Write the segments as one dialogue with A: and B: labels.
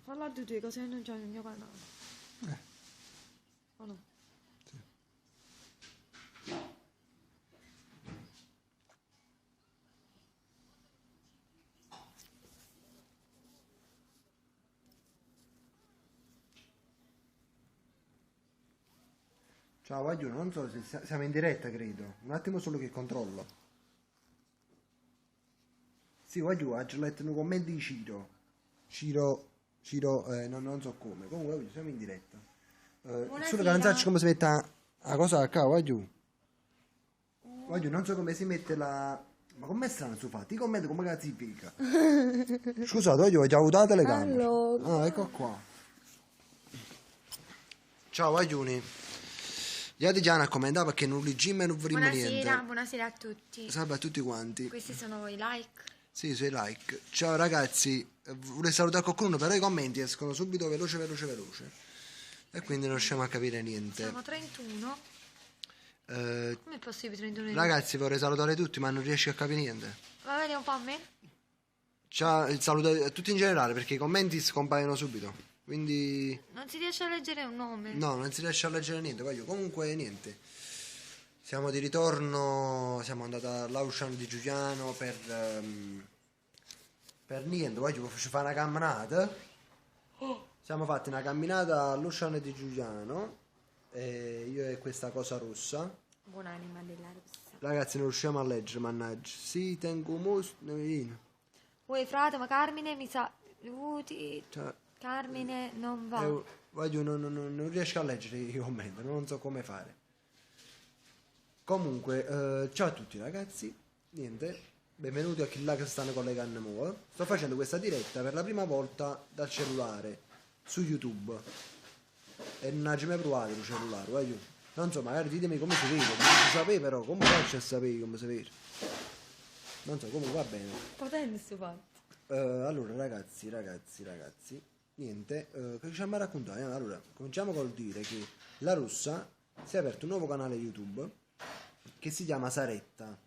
A: Parla di due cose che non c'è nel mio canale. O no?
B: Sì. Ciao, Guaglione, non so se siamo in diretta, credo. Un attimo solo che controllo. Sì, Guaglione, oggi ho letto un commento di Ciro, non so come. Comunque, oggi siamo in diretta. Solo che non so come si mette la cosa qua, Guaglione. Guaglione, non so come si mette la... Ma com'è strano su fatti? I commenti come cazzo si pica? Scusate, Guaglione, ho già avuto la telecamera.
A: Allora.
B: Ah, ecco qua. Ciao, Guaglione. Già di Gianna ha commentato perché non leggiamo e non vedremo niente.
A: Buonasera a tutti.
B: Salve a tutti quanti.
A: Questi sono i like.
B: Sì, sui like. Ciao ragazzi, vorrei salutare qualcuno, però i commenti escono subito veloce. E quindi non riusciamo a capire niente.
A: Siamo 31. Come è possibile 31?
B: Ragazzi, vorrei salutare tutti, ma non riesco a capire niente.
A: Va bene un po' a me?
B: Ciao, saluto a tutti in generale, perché i commenti scompaiono subito. Quindi...
A: Non si riesce a leggere un nome.
B: No, non si riesce a leggere niente. Comunque, niente. Siamo di ritorno, siamo andati all'Auchan di Giuliano per niente, poi ci fa una camminata. Siamo fatti una camminata all'Auchan di Giuliano, io e questa cosa rossa.
A: Buonanima della rossa.
B: Ragazzi, non riusciamo a leggere, mannaggia. Sì, tengo mostro.
A: Uè frate, ma Carmine mi sa...
B: Cioè,
A: Carmine non va.
B: non riesco a leggere i commenti, non so come fare. Comunque, ciao a tutti ragazzi, niente, benvenuti a chi là che stanno collegando nuovo. Sto facendo questa diretta per la prima volta dal cellulare su YouTube e non ci mai provato il cellulare, voglio. Non so, magari ditemi come si vede, non si sapete però, come faccio a sapere come si vede? Non so, comunque va bene.
A: Potente sto fatto.
B: Allora ragazzi, niente, che ci a raccontare? Allora, cominciamo col dire che la Rossa si è aperto un nuovo canale YouTube che si chiama Saretta.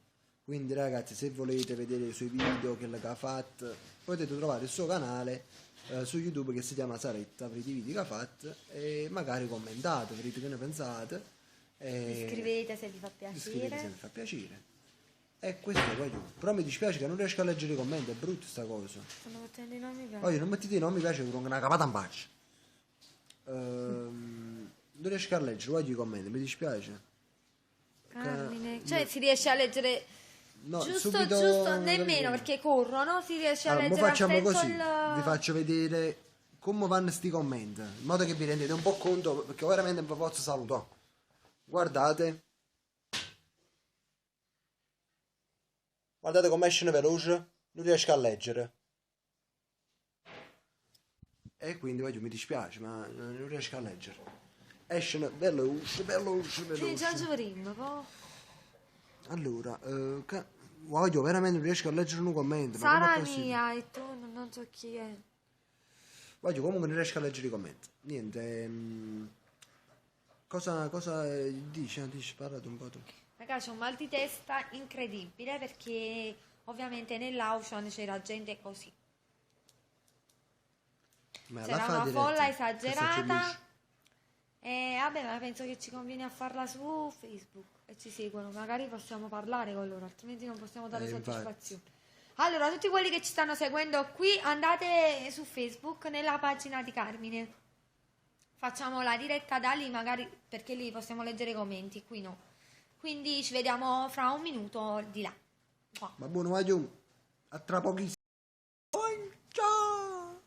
B: Quindi ragazzi, se volete vedere i suoi video che ha fatto, potete trovare il suo canale su YouTube che si chiama Saretta per i video che ha fatto, e magari commentate, vedete che ne pensate.
A: Iscrivete se vi fa piacere.
B: E questo è poi. Però mi dispiace che non riesco a leggere i commenti, è brutta sta cosa.
A: Stanno mettendo i nomi piace.
B: Poi non mettete i nomi, mi piace con una capata in faccia. Non riesco a leggere, voglio i commenti, mi dispiace.
A: Carmine. Cioè si riesce a leggere
B: No,
A: giusto,
B: subito
A: nemmeno perché corrono, si riesce a
B: allora, mo
A: leggere
B: facciamo
A: attento
B: così, vi faccio vedere come vanno sti commenti, in modo che vi rendete un po' conto, perché veramente vi posso salutare. Guardate come esce veloce, non riesco a leggere. E quindi mi dispiace, ma non riesco a leggere. Esce veloce.
A: Sì, già giorino, poi.
B: Allora, voglio veramente non riesco a leggere un commento.
A: Sara mia e tu non so chi è.
B: Voglio comunque non riesco a leggere i commenti. Niente. Cosa dici? Dici, parlate un po' tu.
A: Ragazzi, ho un mal di testa incredibile perché ovviamente nell'Auchan c'era gente così.
B: Ma
A: C'era una folla esagerata. E vabbè, ma penso che ci conviene a farla su Facebook e ci seguono. Magari possiamo parlare con loro, altrimenti non possiamo dare soddisfazione. Allora, tutti quelli che ci stanno seguendo qui, andate su Facebook nella pagina di Carmine. Facciamo la diretta da lì, magari perché lì possiamo leggere i commenti, qui no. Quindi ci vediamo fra un minuto di là. Qua.
B: Ma buono, voglio a tra pochissimo.